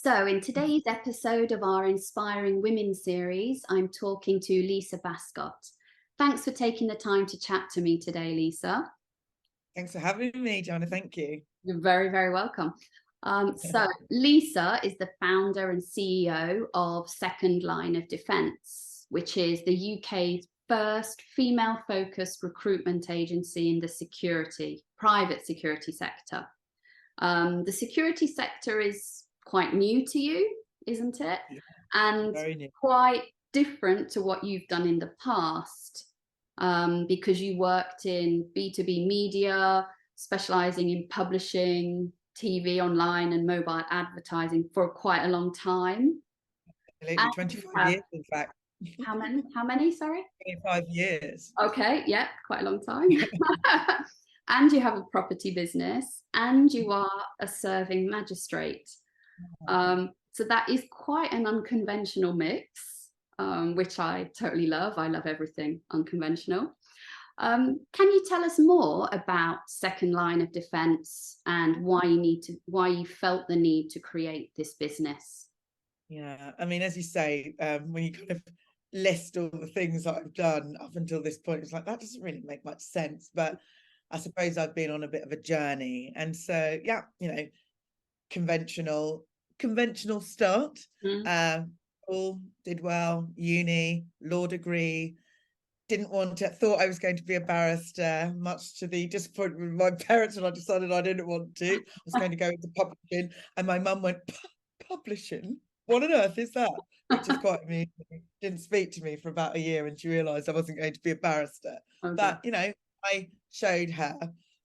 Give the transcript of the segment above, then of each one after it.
So, in today's episode of our Inspiring Women series, I'm talking to Lisa Baskott. Thanks for taking the time to chat to me today, Lisa. Thanks for having me, Joanna. Thank you. You're very, very welcome. So, Lisa is the founder and CEO of Second Line of Defence, which is the UK's first female-focused recruitment agency in the private security sector. The security sector is quite new to you, isn't it? Yeah, And very new. quite different to what you've done in the past, because you worked in B2B media, specializing in publishing, TV, online, and mobile advertising for quite a long time. Absolutely. And 25 years, in fact. how many? How many? Sorry. 25 years. Okay, yeah, quite a long time. And you have a property business, and you are a serving magistrate. So that is quite an unconventional mix, which I totally love. I love everything unconventional. Can you tell us more about Second Line of Defence and why you felt the need to create this business? Yeah, I mean, as you say, when you kind of list all the things that I've done up until this point, it's like that doesn't really make much sense. But I suppose I've been on a bit of a journey, and so yeah, conventional start. All did well, uni, law degree. Didn't want it, thought I was going to be a barrister, much to the disappointment of my parents when I decided I didn't want to. I was going to go into publishing, and my mum went, publishing? What on earth is that? Which is quite amusing. Didn't speak to me for about a year, and she realised I wasn't going to be a barrister. Okay. But, I showed her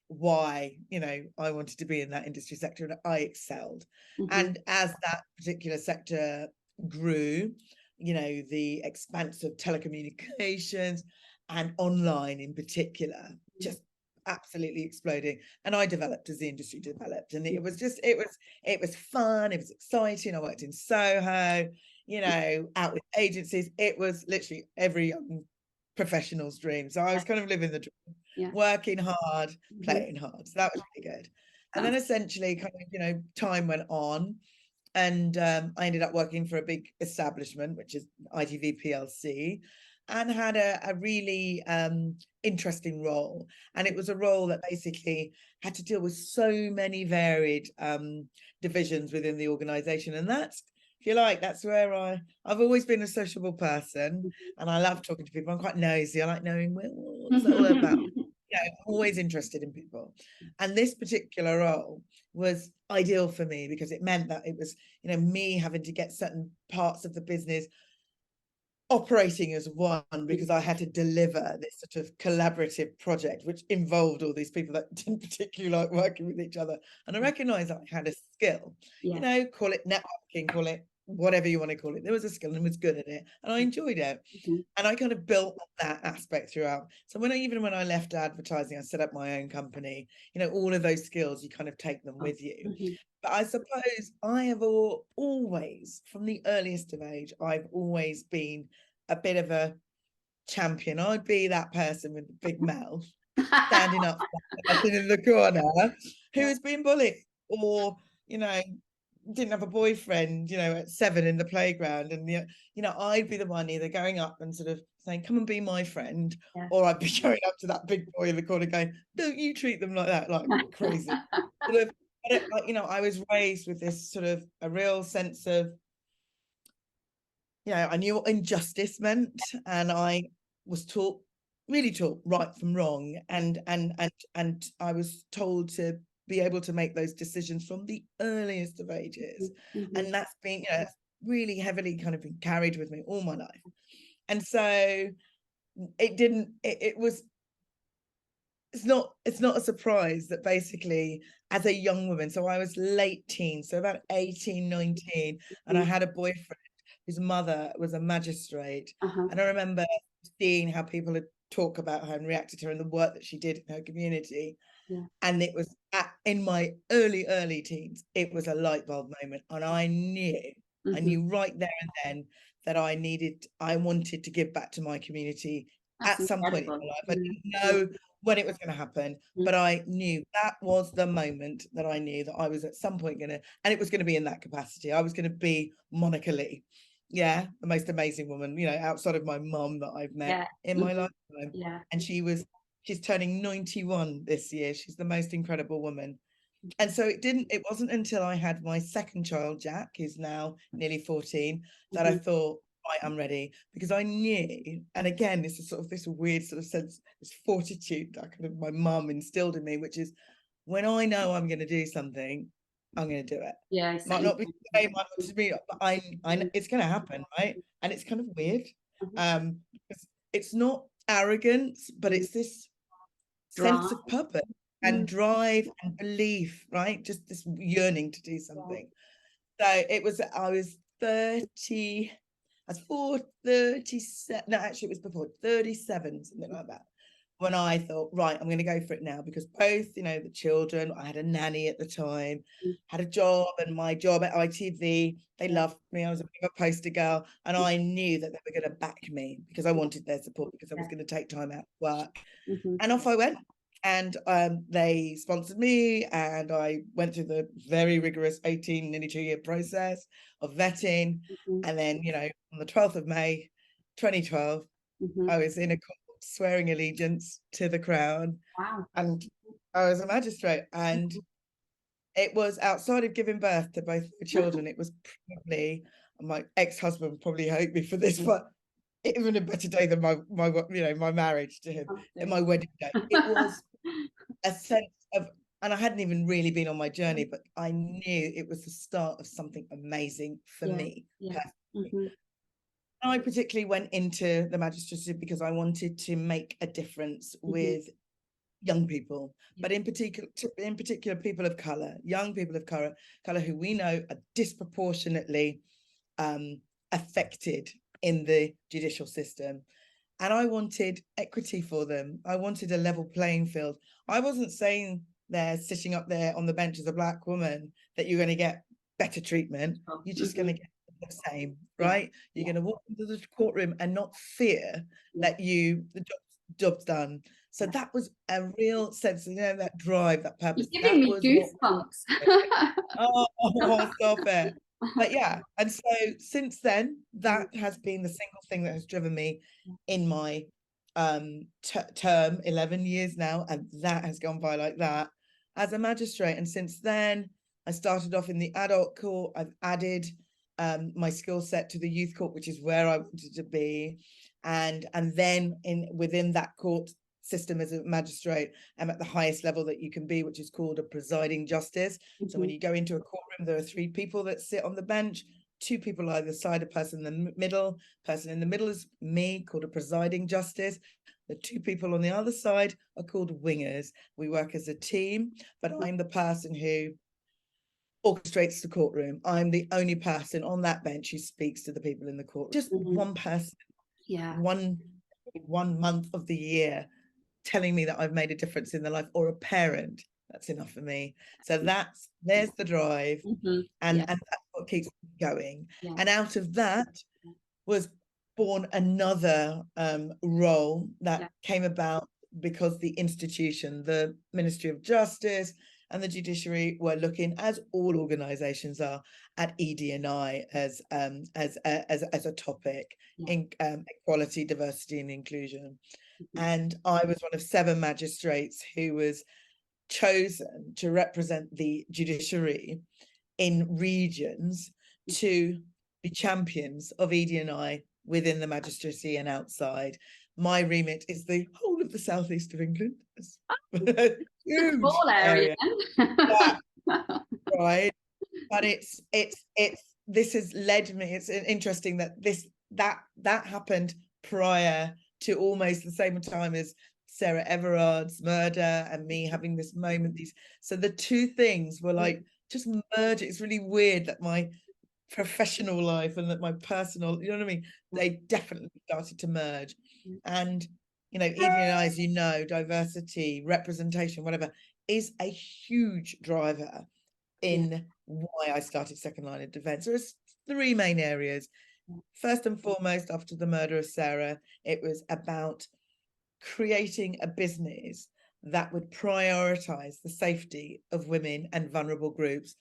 why, I wanted to be in that industry sector, and I excelled. And as that particular sector grew, the expanse of telecommunications and online in particular, just absolutely exploding. And I developed as the industry developed, and it was fun, it was exciting. I worked in Soho, out with agencies. It was literally every young professional's dream. So I was kind of living the dream, working hard, playing hard. So that was really good. And then essentially kind of, time went on, and I ended up working for a big establishment, which is ITV PLC, and had a really interesting role. And it was a role that basically had to deal with so many varied divisions within the organisation. And that's, if you like, that's where I've always been a sociable person, and I love talking to people. I'm quite nosy. I like knowing what's that all about. I'm always interested in people. And this particular role was ideal for me because it meant that it was, me having to get certain parts of the business operating as one, because I had to deliver this sort of collaborative project, which involved all these people that didn't particularly like working with each other. And I recognised that I had a skill, call it networking, call it whatever you want to call it. There was a skill and was good at it, and I enjoyed it. And I kind of built that aspect throughout. So when I left advertising, I set up my own company. All of those skills, you kind of take them with you. But I suppose I have always, from the earliest of age, I've always been a bit of a champion. I'd be that person with the big mouth, standing up in the corner, who has been bullied, or, didn't have a boyfriend, at 7 in the playground. And, I'd be the one either going up and sort of saying, come and be my friend, or I'd be going up to that big boy in the corner going, don't you treat them like that, like crazy. Sort of, I was raised with this sort of a real sense of, I knew what injustice meant, and I was really taught right from wrong, and I was told to be able to make those decisions from the earliest of ages. And that's been, really heavily kind of been carried with me all my life. And so it's not a surprise that basically as a young woman, so I was late teen, so about 18, 19, and I had a boyfriend whose mother was a magistrate. And I remember seeing how people had talked about her and reacted to her and the work that she did in her community. And it was in my early teens, it was a light bulb moment. And I knew right there and then that I wanted to give back to my community. That's at some point in my life. I didn't know when it was going to happen, but I knew that was the moment that I knew that I was at some point going to, and it was going to be in that capacity. I was going to be Monica Lee. Yeah, the most amazing woman, you know, outside of my mum that I've met in my lifetime. Yeah. And she's turning 91 this year. She's the most incredible woman. And so it wasn't until I had my second child, Jack, who's now nearly 14, that I thought, right, I'm ready, because I knew, and again, this is sort of this weird sort of sense, this fortitude that kind of my mum instilled in me, which is when I know I'm going to do something, I'm going to do it. Yeah. Might not be today, might not be, but I know it's going to happen, right? And it's kind of weird. It's not arrogance, but it's this sense of purpose and drive and belief, right? Just this yearning to do something. So I was 30, I was 37, no, actually it was before 37, something like that, when I thought, right, I'm going to go for it now, because both, you know, the children, I had a nanny at the time, had a job, and my job at ITV, they loved me. I was a bit of a poster girl, and I knew that they were going to back me because I wanted their support, because I was going to take time out of work. And off I went. And they sponsored me, and I went through the very rigorous 18, nearly 2-year process of vetting. And then, you know, on the 12th of May, 2012, I was in a court swearing allegiance to the crown. Wow. And I was a magistrate. And it was outside of giving birth to both the children. It was probably, my ex-husband probably hate me for this, but even a better day than my you know, my marriage to him, and my wedding day. It was a sense of, and I hadn't even really been on my journey, but I knew it was the start of something amazing for me personally. I particularly went into the magistracy because I wanted to make a difference with young people, but in particular people of color, young people of color who we know are disproportionately affected in the judicial system. And I wanted equity for them. I wanted a level playing field. I wasn't saying they're sitting up there on the bench as a black woman that you're going to get better treatment. You're just going to get the same, right? You're going to walk into the courtroom and not fear that the job's done. So that was a real sense of, you know, that drive, that purpose. You're giving me goosebumps. Oh, stop it. But yeah, and so since then, that has been the single thing that has driven me in my term, 11 years now, and that has gone by like that as a magistrate. And since then, I started off in the adult court. I've added my skill set to the youth court, which is where I wanted to be, and then within that court system as a magistrate, I'm at the highest level that you can be, which is called a presiding justice. So when you go into a courtroom, there are 3 people that sit on the bench, 2 people either side, a person in the middle. Person in the middle is me, called a presiding justice. The 2 people on the other side are called wingers. We work as a team, but I'm the person who orchestrates the courtroom. I'm the only person on that bench who speaks to the people in the courtroom. Just one person, one month of the year, telling me that I've made a difference in their life, or a parent. That's enough for me. So there's the drive, and that's what keeps me going. And out of that was born another role that came about because the institution, the Ministry of Justice and the judiciary, were looking, as all organisations are, at ED&I as a topic in equality, diversity, and inclusion. And I was one of 7 magistrates who was chosen to represent the judiciary in regions to be champions of ED&I within the magistracy and outside. My remit is the whole of the southeast of England. Huge area. Right. But this has led me, it's interesting that that happened prior to almost the same time as Sarah Everard's murder and me having this moment. So the 2 things were like just merge. It's really weird that my professional life and that my personal, you know what I mean, they definitely started to merge. And you know, ED&I, as you know, diversity, representation, whatever, is a huge driver in why I started Second Line of Defence. There's 3 main areas. First and foremost, after the murder of Sarah, it was about creating a business that would prioritize the safety of women and vulnerable groups,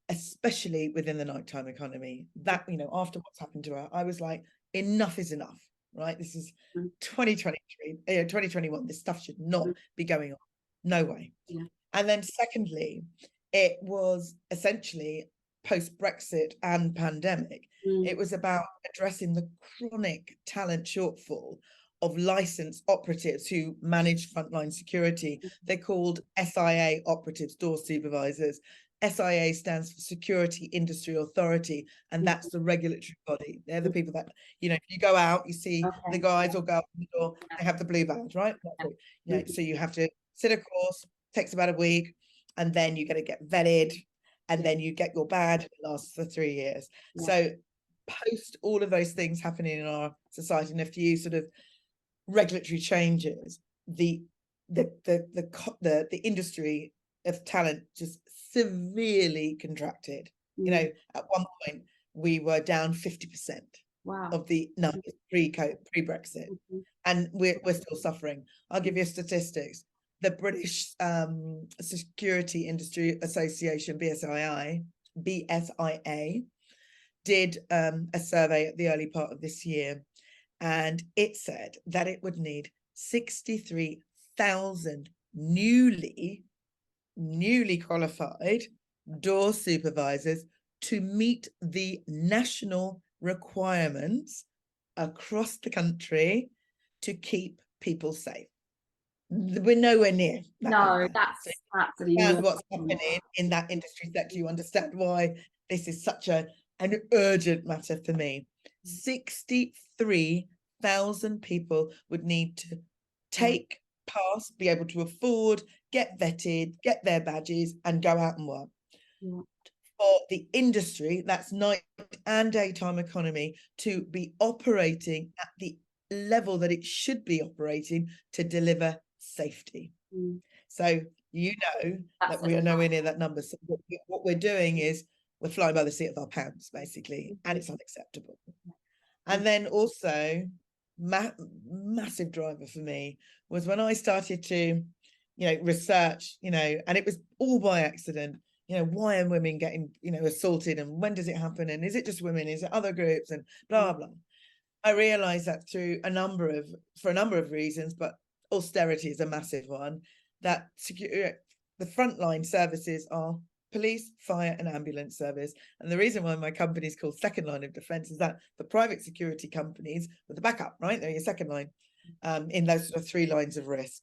especially within the nighttime economy. That, you know, after what's happened to her, I was like, enough is enough, right? This is 2023, 2021. This stuff should not be going on. No way. Yeah. And then secondly, it was essentially post-Brexit and pandemic. It was about addressing the chronic talent shortfall of licensed operatives who manage frontline security. They're called SIA operatives, door supervisors. SIA stands for Security Industry Authority, and that's the regulatory body. They're the people that, you know, if you go out, you see the guys or girls in the door, they have the blue badge, right? You know, so you have to sit a course, takes about a week, and then you got to get vetted, and then you get your badge. It lasts for 3 years. So post all of those things happening in our society and a few sort of regulatory changes, the industry of talent just severely contracted. You know, at one point we were down 50% of the numbers pre-Brexit, and we're still suffering. I'll give you statistics. The British Security Industry Association, BSIA, did a survey at the early part of this year, and it said that it would need 63,000 newly qualified door supervisors to meet the national requirements across the country to keep people safe. We're nowhere near that. No, that's what's happening in that industry sector. You understand why this is such an urgent matter for me. 63,000 people would need to take pass, be able to afford, get vetted, get their badges, and go out and work. For the industry, that's night and daytime economy, to be operating at the level that it should be operating to deliver safety. So you know that we are nowhere near that number. So what we're doing is we're flying by the seat of our pants, basically, and it's unacceptable. And then also, massive driver for me was when I started to, you know, research, you know, and it was all by accident. You know, why are women getting, you know, assaulted, and when does it happen, and is it just women, is it other groups, and blah blah. I realized that for a number of reasons, but austerity is a massive one, that the frontline services are police, fire, and ambulance service. And the reason why my company is called Second Line of Defence is that the private security companies are the backup, right? They're your second line in those sort of 3 lines of risk.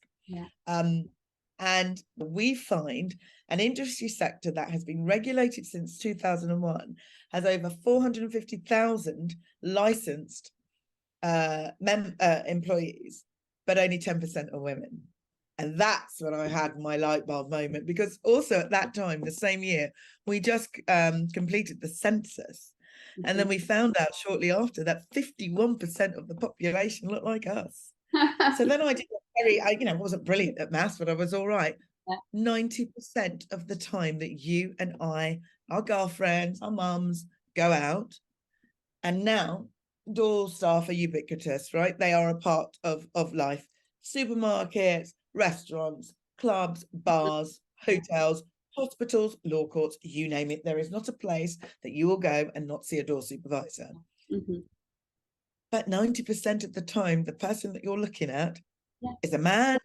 And we find an industry sector that has been regulated since 2001 has over 450,000 licensed employees, but only 10% are women. And that's when I had my light bulb moment, because also at that time, the same year, we just completed the census. And then we found out shortly after that 51% of the population looked like us. So then I did you know, I wasn't brilliant at maths, but I was all right. 90% of the time that you and I, our girlfriends, our mums, go out, and now door staff are ubiquitous, right? They are a part of life. Supermarkets, restaurants, clubs, bars, hotels, hospitals, law courts, you name it. There is not a place that you will go and not see a door supervisor. But 90% of the time, the person that you're looking at is a man,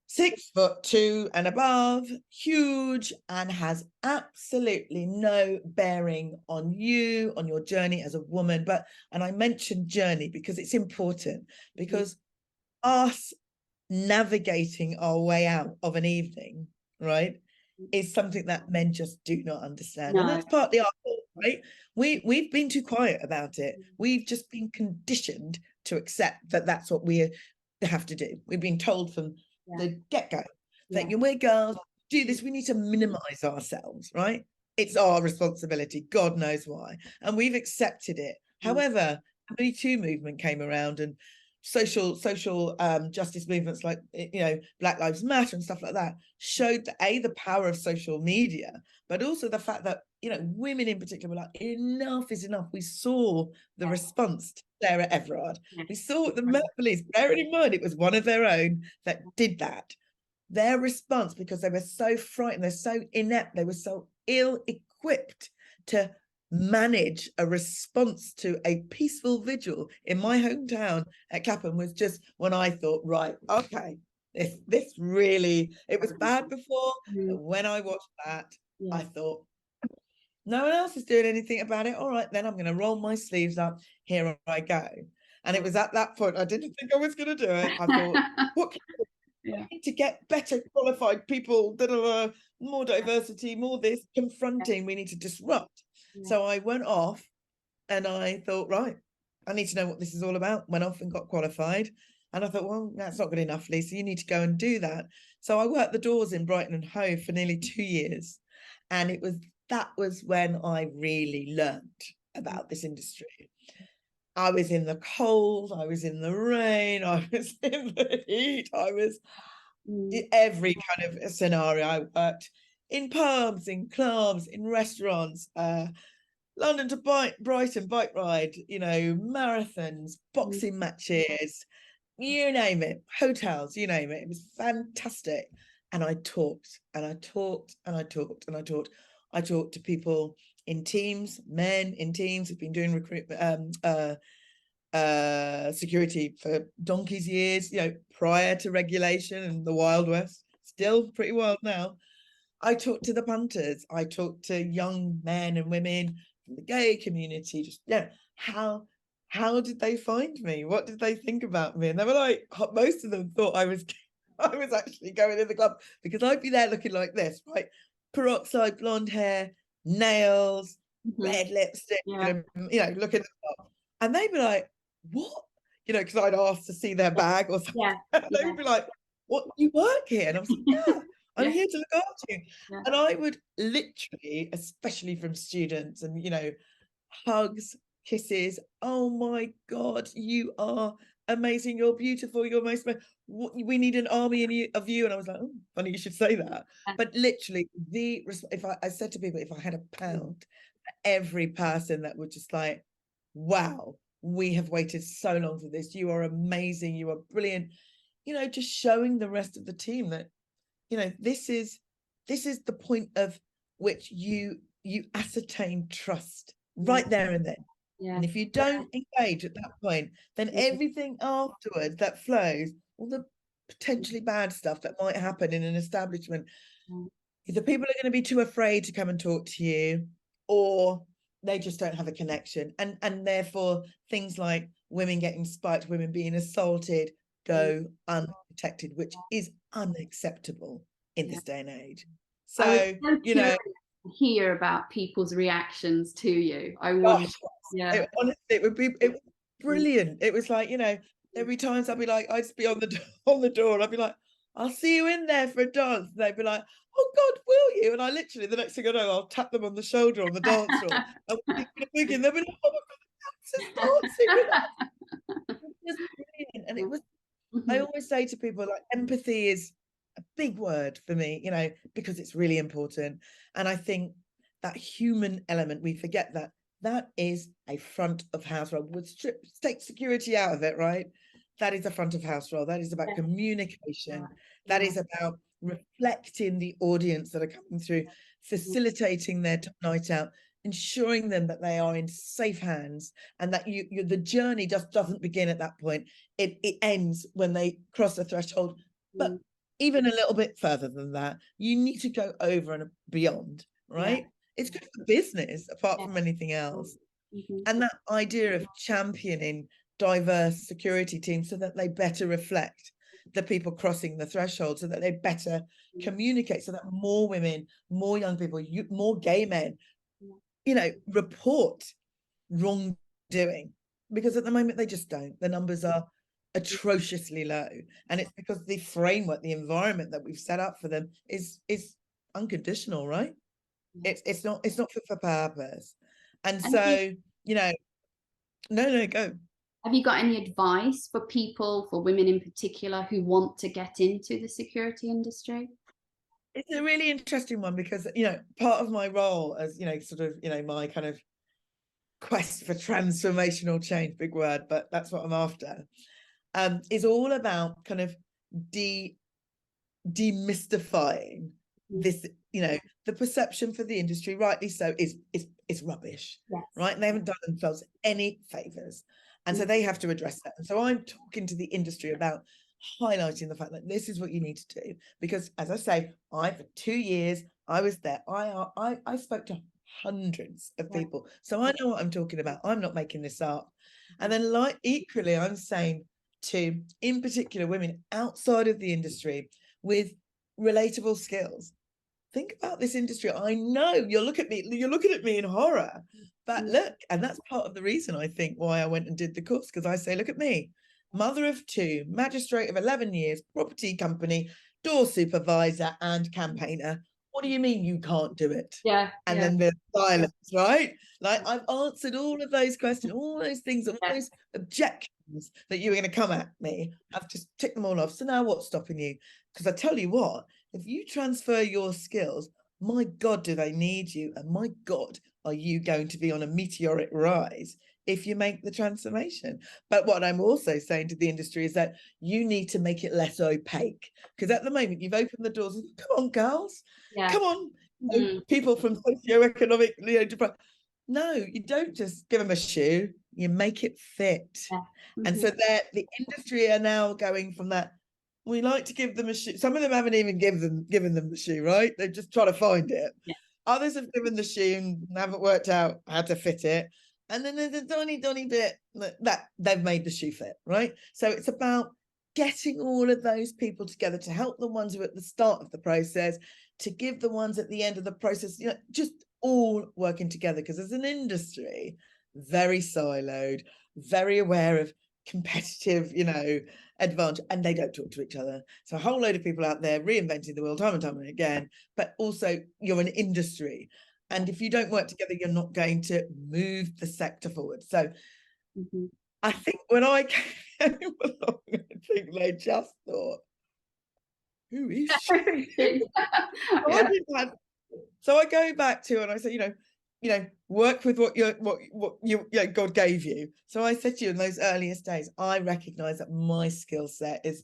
6'2" and above, huge, and has absolutely no bearing on you, on your journey as a woman. And I mentioned journey because it's important, because us navigating our way out of an evening, right, is something that men just do not understand. And that's partly our fault, right? We've been too quiet about it. We've just been conditioned to accept that that's what we have to do. We've been told from the get-go that we're girls, do this, we need to minimize ourselves, right? It's our responsibility, God knows why, and we've accepted it. However, the Me Too movement came around, and social justice movements like, you know, Black Lives Matter and stuff like that showed that the power of social media, but also the fact that, you know, women in particular were like, enough is enough. We saw the response to Sarah Everard. We saw the Met Police, bearing in mind it was one of their own that did that. their response, because they were so frightened, they're so inept, they were so ill-equipped to manage a response to a peaceful vigil in my hometown at Clapham, was just when I thought, right, okay, this really, it was bad before, but when I watched that, I thought, no one else is doing anything about it. All right, then I'm going to roll my sleeves up. Here I go. And it was at that point, I didn't think I was going to do it. I thought, what can I do? I need to get better qualified people that are more diversity, more this, confronting, we need to disrupt. So I went off and I thought, right, I need to know what this is all about. Went off and got qualified. And I thought, well, that's not good enough, Lisa. You need to go and do that. So I worked the doors in Brighton and Hove for nearly 2 years. And that was when I really learned about this industry. I was in the cold, I was in the rain, I was in the heat, I was every kind of scenario. I worked in pubs, in clubs, in restaurants, London to Brighton bike ride, you know, marathons, boxing matches, you name it, hotels, you name it. It was fantastic. And I talked and I talked and I talked and I talked. I talked to people in teams, men in teams who've been doing recruitment, security for donkey's years, you know, prior to regulation and the Wild West, still pretty wild now. I talked to the punters. I talked to young men and women from the gay community. Just, yeah, how did they find me? What did they think about me? And they were like, most of them thought I was actually going in the club, because I'd be there looking like this, right? Peroxide blonde hair, nails, red lipstick, you know, looking at the top. And they'd be like, what? You know, because I'd asked to see their bag or something. They'd be like, what, you work here? And I was like, yeah, I'm here to look after you. And I would literally, especially from students, and, you know, hugs, kisses. Oh my God, you are amazing. You're beautiful. You're most, we need an army of you. And I was like, oh, funny you should say that. But literally, if I said to people, if I had a pound for every person that would just like, wow, we have waited so long for this. You are amazing. You are brilliant. You know, just showing the rest of the team that, you know, this is the point of which you ascertain trust right there and then. And if you don't engage at that point, then everything afterwards that flows, all the potentially bad stuff that might happen in an establishment, either people are going to be too afraid to come and talk to you, or they just don't have a connection. And therefore things like women getting spiked, women being assaulted, go unprotected, which is unacceptable in this day and age. So, you know, hear about people's reactions to you. I wonder. Honestly, it was brilliant. It was like, you know, there'd be times I'd be like, I'd just be on the door and I'd be like, I'll see you in there for a dance. And they'd be like, oh God, will you? And I literally, the next thing I know, I'll tap them on the shoulder on the dance floor. And they'll be like, oh my God, the dancing with us. It was brilliant. And it was, I always say to people, like, empathy is a big word for me, you know, because it's really important. And I think that human element, we forget that is a front of house role. We'll take security out of it, right? That is a front of house role. That is about communication. That is about reflecting the audience that are coming through, facilitating their night out, ensuring them that they are in safe hands, and that the journey just doesn't begin at that point. It ends when they cross the threshold. But even a little bit further than that, you need to go over and beyond, right? It's good for business apart from anything else. And that idea of championing diverse security teams so that they better reflect the people crossing the threshold, so that they better communicate, so that more women, more young people, more gay men, you know, report wrongdoing, because at the moment they just don't. The numbers are atrociously low, and it's because the framework, the environment that we've set up for them is unconditional, right? It's not fit for purpose. And so, you know, no, go. Have you got any advice for people, for women in particular, who want to get into the security industry? It's a really interesting one, because, you know, part of my role as, you know, sort of, you know, my kind of quest for transformational change, big word, but that's what I'm after, is all about kind of demystifying this, you know, the perception for the industry, rightly so, is rubbish, right? And they haven't done themselves any favors, and so they have to address that. And so I'm talking to the industry about highlighting the fact that this is what you need to do, because as I say, for 2 years I was there. I spoke to hundreds of people, so I know what I'm talking about. I'm not making this up. And then, like, equally, I'm saying to, in particular, women outside of the industry with relatable skills, think about this industry. I know you're looking at me in horror, but look, and that's part of the reason I think why I went and did the course, because I say, look at me, mother of 2, magistrate of 11 years, property company, door supervisor and campaigner. What do you mean you can't do it? And then there's silence, right? Like, I've answered all of those questions, all those things, all those objections that you were going to come at me. I've just ticked them all off. So now what's stopping you? Because I tell you what, if you transfer your skills, my God, do they need you? And my God, are you going to be on a meteoric rise if you make the transformation? But what I'm also saying to the industry is that you need to make it less opaque, because at the moment you've opened the doors. Come on, girls, come on, people from socioeconomic, no, you don't just give them a shoe, you make it fit. And so the industry are now going from that, we like to give them a shoe. Some of them haven't even given them the shoe, right? They're just trying to find it. Others have given the shoe and haven't worked out how to fit it. And then there's a tiny bit that they've made the shoe fit, right? So it's about getting all of those people together to help the ones who are at the start of the process, to give the ones at the end of the process, you know, just all working together. Because as an industry, very siloed, very aware of competitive, you know, advantage, and they don't talk to each other. So a whole load of people out there reinventing the wheel time and time again, but also you're an industry, and if you don't work together, you're not going to move the sector forward. So I think when I came along, I think they just thought, who is she? So I go back to, and I say, you know, work with what God gave you. So I said to you in those earliest days, I recognize that my skill set is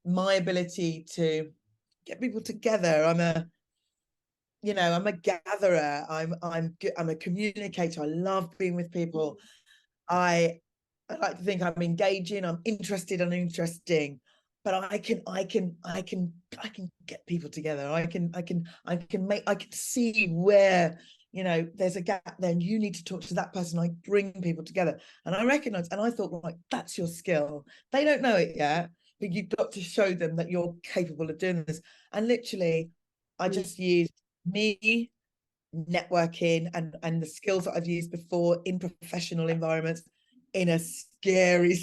my ability to get people together. I'm a gatherer. I'm a communicator. I love being with people. I like to think I'm engaging. I'm interested and interesting. But I can get people together. I can see where, you know, there's a gap there and you need to talk to that person. I bring people together. And I recognize, and I thought, right, that's your skill. They don't know it yet, but you've got to show them that you're capable of doing this. And literally, I just used me, networking, and the skills that I've used before in professional environments, in a scary,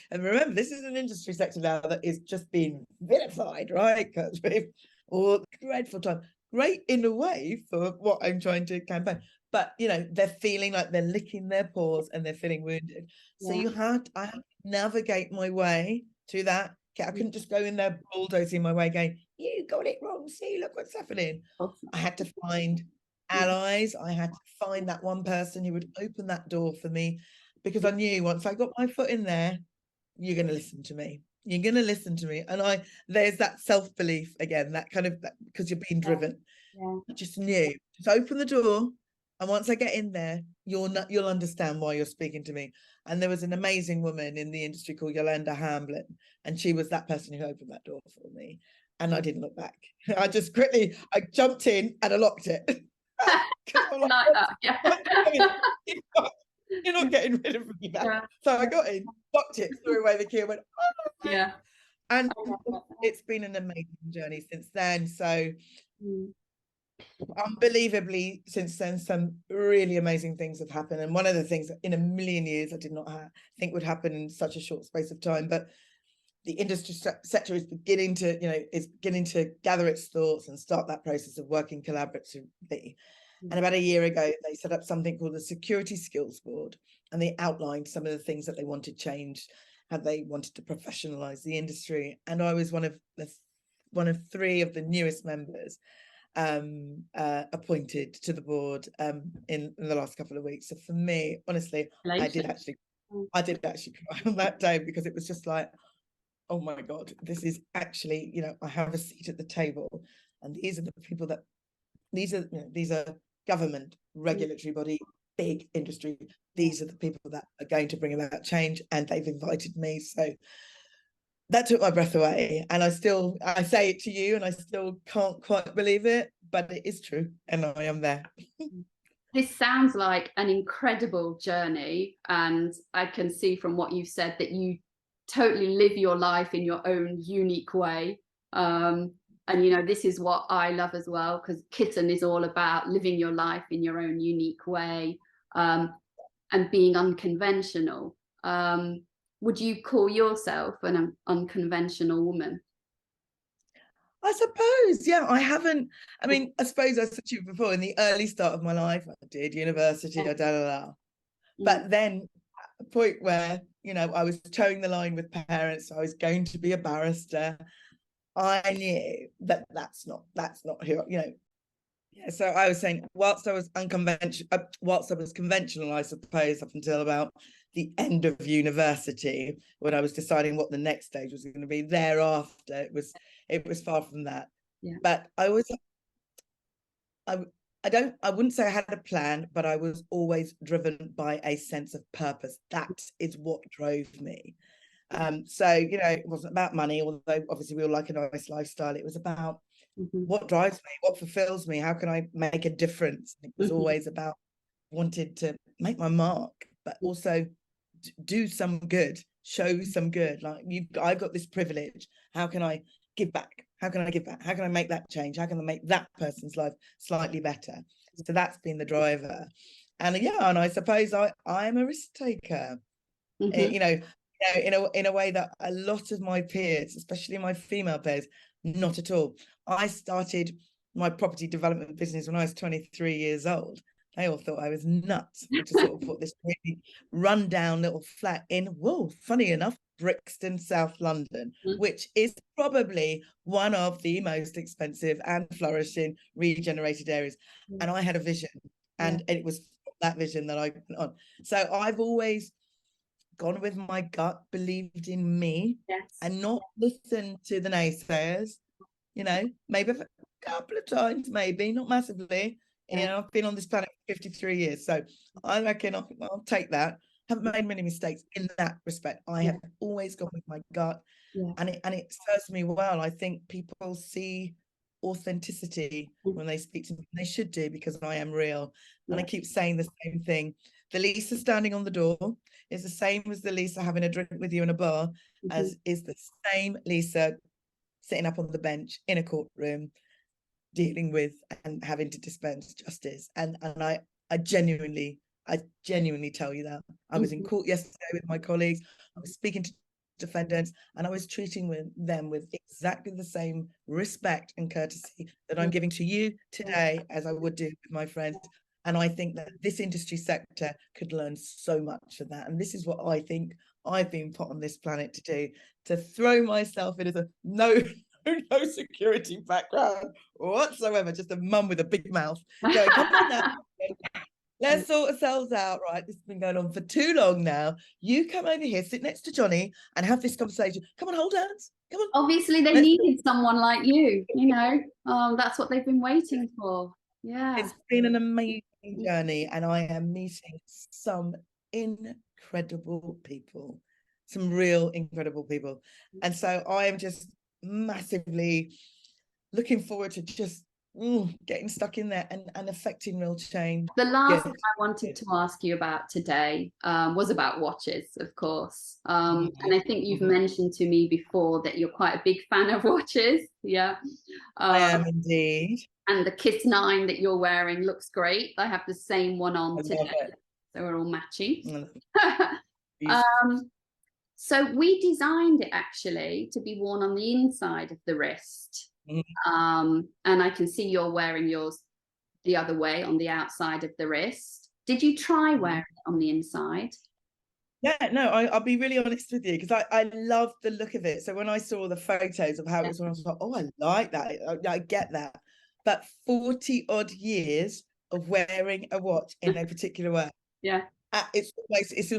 and remember, this is an industry sector now that is just being vilified, right? Because we've all dreadful time. Great in a way for what I'm trying to campaign, but you know, they're feeling like they're licking their paws and they're feeling wounded. So I had to navigate my way through that. I couldn't just go in there bulldozing my way, going, "You got it wrong. See, look what's happening." I had to find allies. I had to find that one person who would open that door for me, because I knew once I got my foot in there, you're going to listen to me. You're going to listen to me. And there's that self-belief again, that kind of, because you're being driven. I just knew, just open the door. And once I get in there, you'll understand why you're speaking to me. And there was an amazing woman in the industry called Yolanda Hamblin, and she was that person who opened that door for me. And I didn't look back. I just quickly, I jumped in and I locked it. You're not getting rid of me now. So I got in, locked it, threw away the key, and went, oh. And it's been an amazing journey since then. So unbelievably, since then, some really amazing things have happened. And one of the things that in a million years I did not think would happen in such a short space of time, but the industry sector is beginning to gather its thoughts and start that process of working collaboratively. And about a year ago, they set up something called the Security Skills Board, and they outlined some of the things that they wanted changed, how they wanted to professionalize the industry. And I was one of 3 of the newest members appointed to the board in the last couple of weeks. So for me, honestly, I did actually cry on that day, because it was just like, oh my God, this is actually, you know, I have a seat at the table, and these are the people that, these are government, regulatory body, big industry. These are the people that are going to bring about change, and they've invited me. So that took my breath away. And I say it to you, and I still can't quite believe it, but it is true. And I am there. This sounds like an incredible journey. And I can see from what you've said that you totally live your life in your own unique way. And, you know, this is what I love as well, because Cyssan is all about living your life in your own unique way, and being unconventional. Would you call yourself an unconventional woman? I suppose, yeah, I haven't. I mean, I suppose I said to you before, in the early start of my life, I did university, But then at the point where, you know, I was towing the line with parents, I was going to be a barrister. I knew that that's not who, you know. Yeah, so I was saying, whilst I was conventional, I suppose, up until about the end of university, when I was deciding what the next stage was going to be. Thereafter, it was far from that. Yeah. But I wouldn't say I had a plan, but I was always driven by a sense of purpose. That is what drove me. So, you know, it wasn't about money, although obviously we all like a nice lifestyle. It was about what drives me, what fulfills me, how can I make a difference. It was always about wanted to make my mark, but also do some good, show some good. Like, I've got this privilege. How can I give back? How can I give back? How can I make that change? How can I make that person's life slightly better? So that's been the driver. And yeah, and I suppose I am a risk taker. You know, in a way that a lot of my peers, especially my female peers, not at all. I started my property development business when I was 23 years old. They all thought I was nuts. I just sort of put this really run-down little flat in, whoa, funny enough, Brixton, South London, which is probably one of the most expensive and flourishing regenerated areas. And I had a vision, and it was that vision that I went on. So I've always gone with my gut, believed in me, and not listened to the naysayers. You know, maybe a couple of times, maybe not massively. You know, I've been on this planet for 53 years, so I reckon I'll take that. Haven't made many mistakes in that respect. I have always gone with my gut, and it serves me well. I think people see authenticity when they speak to me. They should do, because I am real. And I keep saying the same thing. The Lisa standing on the door is the same as the Lisa having a drink with you in a bar, as is the same Lisa sitting up on the bench in a courtroom, dealing with and having to dispense justice. And I genuinely tell you that. I was in court yesterday with my colleagues. I was speaking to defendants, and I was treating them with exactly the same respect and courtesy that I'm giving to you today as I would do with my friends. And I think that this industry sector could learn so much of that. And this is what I think I've been put on this planet to do, to throw myself in as a no security background whatsoever, just a mum with a big mouth. Going, come on now, let's sort ourselves out, right? This has been going on for too long now. You come over here, sit next to Johnny, and have this conversation. Come on, hold hands. Come on. Obviously, they needed someone like you, you know. That's what they've been waiting for. Yeah. It's been an amazing journey, and I am meeting some incredible people, some real incredible people. And so I am just massively looking forward to just getting stuck in there and affecting real change. The last thing I wanted to ask you about today was about watches, of course. And I think you've mentioned to me before that you're quite a big fan of watches. Yeah. I am indeed. And the Kiss 9 that you're wearing looks great. I have the same one on today. So we're all matching. So we designed it actually to be worn on the inside of the wrist. And I can see you're wearing yours the other way, on the outside of the wrist. Did you try wearing it on the inside? Yeah, no, I'll be really honest with you, because I love the look of it. So when I saw the photos of how it was, I was like, oh, I like that. I get that. But 40 odd years of wearing a watch in a particular way. Yeah. It's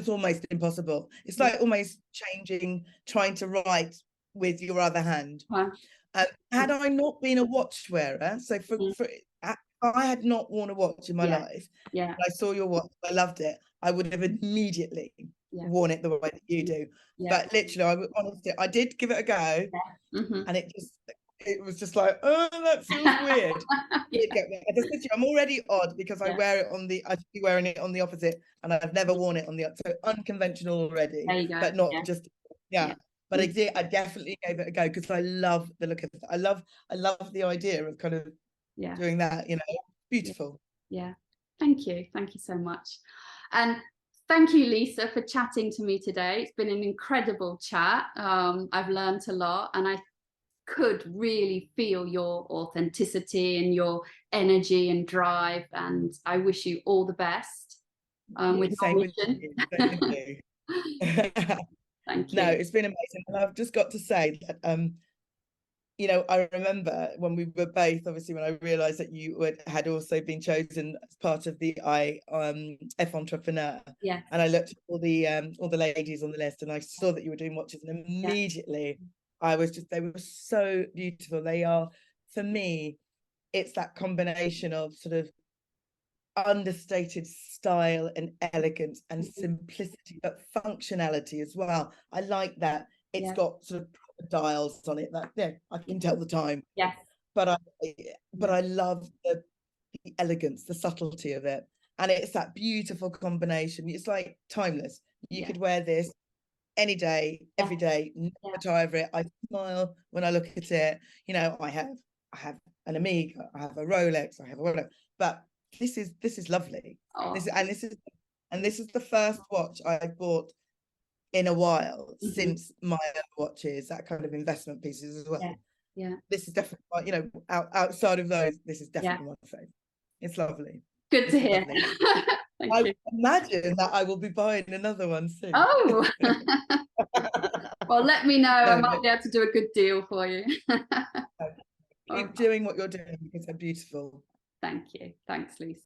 almost impossible. It's like almost trying to write with your other hand. Wow. Had I not been a watch wearer, so I had not worn a watch in my life, yeah, I saw your watch, I loved it, I would have immediately worn it the way that you do. But literally, honestly, I did give it a go, and it was just like, oh, that feels weird. As I said to you, I'm already odd because I wear it I should be wearing it on the opposite, and I've never worn it on the so unconventional already. There you go. But not just But I definitely gave it a go because I love the look of it. I love the idea of kind of doing that, you know. Beautiful. Yeah. Thank you so much. And thank you, Lisa, for chatting to me today. It's been an incredible chat. I've learned a lot, and I could really feel your authenticity and your energy and drive, and I wish you all the best with your mission. Same with you. Thank you. No, it's been amazing. And I've just got to say that you know, I remember when we were both, obviously, when I realised that you had also been chosen as part of the F Entrepreneur. Yes. And I looked at all the ladies on the list, and I saw that you were doing watches, and immediately I was just, they were so beautiful. They are, for me, it's that combination of sort of understated style and elegance and simplicity, but functionality as well. I like that. It's got sort of dials on it that I can tell the time. Yes. But I love the elegance, the subtlety of it. And it's that beautiful combination. It's like timeless. You could wear this any day, every day, never tire of it. I smile when I look at it. You know, I have an Amiga, I have a Rolex, I have a whatever. But this is lovely. This is the first watch I bought in a while since my other watches, that kind of investment pieces as well. This is definitely, you know, outside of those, this is definitely my favorite. It's lovely. Good to hear. I imagine that I will be buying another one soon. Oh. Well, let me know. I might be able to do a good deal for you. Keep doing what you're doing because they're beautiful. Thank you. Thanks, Lisa.